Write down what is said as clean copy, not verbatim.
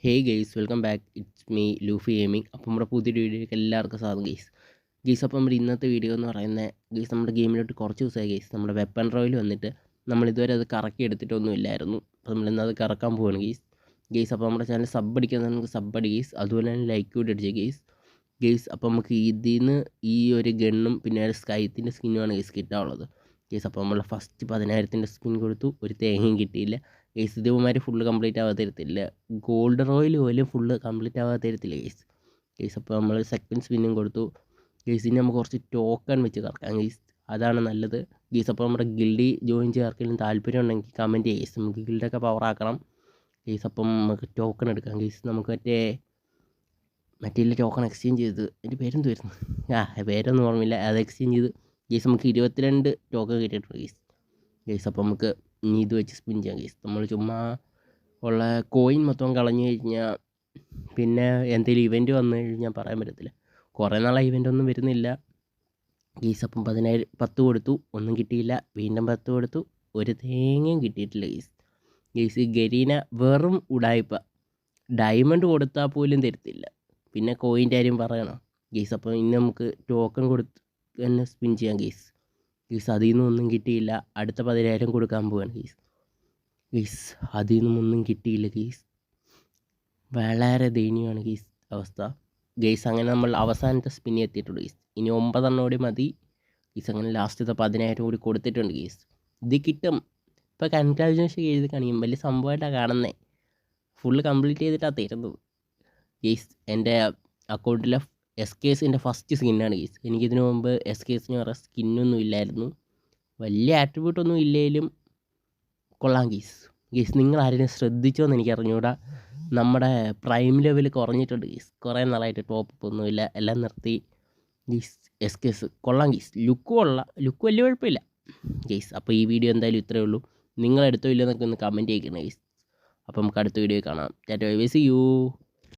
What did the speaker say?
Guys, welcome back. It's me Luffy gaming. അപ്പോൾ നമ്മുടെ പുതിയൊരു വീഡിയോയിലേക്ക് എല്ലാവർക്കും സ്വാഗതം ഗെയ്സ്. അപ്പോൾ നമ്മുടെ ഇന്നത്തെ വീഡിയോ എന്ന് പറയുന്നത് ഗെയ്സ്, നമ്മുടെ ഗെയിമിലോട്ട് കുറച്ച് ദിവസമായി ഗെയ്സ്. നമ്മുടെ വെപ്പൺ റോയിൽ വന്നിട്ട് നമ്മൾ ഇതുവരെ അത് കറക്കി എടുത്തിട്ടൊന്നും ഇല്ലായിരുന്നു. അപ്പോൾ നമ്മൾ ഇന്നത് കറക്കാൻ പോവുകയാണ് ഗെയ്സ്. അപ്പോൾ നമ്മുടെ ചാനൽ സബ് അടിക്കുന്നത് നമുക്ക് സബ് അടി ഗെയ്സ്, അതുപോലെ തന്നെ ലൈക്ക് കൂടി അടിച്ച് ഗെയ്സ്. അപ്പോൾ നമുക്ക് ഇതിൽ നിന്ന് ഈ ഒരു ഗണ്ണും പിന്നെ ഒരു സ്കൈത്തിൻ്റെ സ്കിന്നുമാണ് ഗെയ്സ് കിട്ടാനുള്ളത് ഗെയ്സ്. അപ്പോൾ നമ്മൾ ഫസ്റ്റ് 10,000 സ്പിൻ കൊടുത്തു, ഒരു തേങ്ങയും കിട്ടിയില്ല ഗെയ്സ്. ഇതേമാതിരി ഫുള്ള് കംപ്ലീറ്റ് ആവാതെ തരത്തില്ല, ഗോൾഡ് റോയിൽ പോലും ഫുള്ള് കംപ്ലീറ്റ് ആവാതെ തരത്തില്ല ഗെയ്സ്. അപ്പോൾ നമ്മൾ സെക്കൻഡ് സ്പിന്നും കൊടുത്തു ഗെയ്സ്. ഇനി നമുക്ക് കുറച്ച് ടോക്കൺ വെച്ച് കറക്കാം ഗെയ്സ്, അതാണ് നല്ലത് ഗെയ്സ്. അപ്പോൾ നമ്മുടെ ഗിൽഡി ജോയിൻ ചെയ്യാർക്കെങ്കിലും താല്പര്യം ഉണ്ടെങ്കിൽ കമൻറ്റ് ചെയ്യുക ഗെയ്സ്, നമുക്ക് ഗിൽഡൊക്കെ പവറാക്കണം ഗെയ്സ്. അപ്പം നമുക്ക് ടോക്കൺ എടുക്കാം ഗെയ്സ്. നമുക്ക് മറ്റേ ടോക്കൺ എക്സ്ചേഞ്ച് ചെയ്ത്, എൻ്റെ പേരെന്ത് വരുന്നു, പേരൊന്നും ഓർമ്മയില്ല, അത് എക്സ്ചേഞ്ച് ചെയ്ത് ഗെയ്സ് നമുക്ക് 22 ടോക്കൺ കിട്ടിയിട്ടുണ്ട് ഗെയ്സ്. അപ്പോൾ നമുക്ക് ഇനി ഇത് വെച്ച് സ്പിൻ ചെയ്യാം ഗെയ്സ്. നമ്മൾ ചുമ്മാ ഉള്ള കോയിൻ മൊത്തം കളഞ്ഞു കഴിഞ്ഞാൽ പിന്നെ എന്തെങ്കിലും ഇവൻറ്റ് വന്നു കഴിഞ്ഞാൽ പറയാൻ പറ്റത്തില്ല. കുറേ നാളെ ഇവൻ്റ് ഒന്നും വരുന്നില്ല ഗെയ്സ്. അപ്പം 10 കൊടുത്തു, ഒന്നും കിട്ടിയില്ല. വീണ്ടും 10 കൊടുത്തു, ഒരു തേങ്ങയും കിട്ടിയിട്ടില്ല ഗെയ്സ്. ഈ ഗരീന വെറും ഉടായ്പ, ഡയമണ്ട് കൊടുത്താൽ പോലും തരത്തില്ല, പിന്നെ കോയിൻ്റെ കാര്യം പറയണം ഗെയ്സ്. അപ്പോൾ ഇനി നമുക്ക് ടോക്കൺ കൊടുത്ത് തന്നെ സ്പിൻ ചെയ്യാം ഗെയ്സ്. അതിൽ നിന്നും ഒന്നും കിട്ടിയില്ല. അടുത്ത 10,000 കൊടുക്കാൻ പോവാണ് ഗെയ്സ്. അതിൽ നിന്നും ഒന്നും കിട്ടിയില്ല ഗെയ്സ്, വളരെ ദയനീയമാണ് ഗെയ്സ് അവസ്ഥ ഗെയ്സ്. അങ്ങനെ നമ്മൾ അവസാനത്തെ സ്പിന്നി എത്തിയിട്ടുണ്ട് ഗെയ്സ്. ഇനി 9 എണ്ണം കൂടി മതി ഗെയ്സ്. അങ്ങനെ ലാസ്റ്റത്തെ 10,000 കൂടി കൊടുത്തിട്ടുണ്ട് ഗെയ്സ്. ഇത് കിട്ടും. ഇപ്പോൾ കൺഗ്രാജുലേഷൻ എഴുതി കാണിക്കും, വലിയ സംഭവമായിട്ടാണ് കാണുന്നത്. ഫുള്ള് കംപ്ലീറ്റ് ചെയ്തിട്ടാണ് തരുന്നത് ഗെയ്സ്. എൻ്റെ അക്കൗണ്ടിലെ SKSൻ്റെ ഫസ്റ്റ് സ്കിന്നാണ് ഗെയ്സ്. എനിക്കിതിനു മുമ്പ് SKSന് വേറെ സ്കിന്നൊന്നും ഇല്ലായിരുന്നു, വലിയ ആട്രിബ്യൂട്ടൊന്നും ഇല്ലെങ്കിലും കൊള്ളാം ഗെയ്സ്. നിങ്ങൾ ആരെങ്കിലും ശ്രദ്ധിച്ചോന്ന് എനിക്ക് അറിഞ്ഞൂടാ, നമ്മുടെ പ്രൈം ലെവൽ കുറഞ്ഞിട്ടുണ്ട് ഗെയ്സ്. കുറേ നാളായിട്ട് ടോപ്പ് ഒന്നുമില്ല, എല്ലാം നിർത്തി ഗെയ്സ്. SKS കൊള്ളാം ഗെയ്സ്, ലുക്ക് വലിയ കുഴപ്പമില്ല ഗെയ്സ്. അപ്പോൾ ഈ വീഡിയോ എന്തായാലും ഇത്രയേ ഉള്ളൂ. നിങ്ങൾ എടുത്തോ ഇല്ലെന്നൊക്കെ ഒന്ന് കമൻറ്റ് ചെയ്യണം ഗെയ്സ്. അപ്പോൾ നമുക്ക് അടുത്ത വീഡിയോ കാണാം. ടാറ്റ ബൈ ബൈ, സീ യു.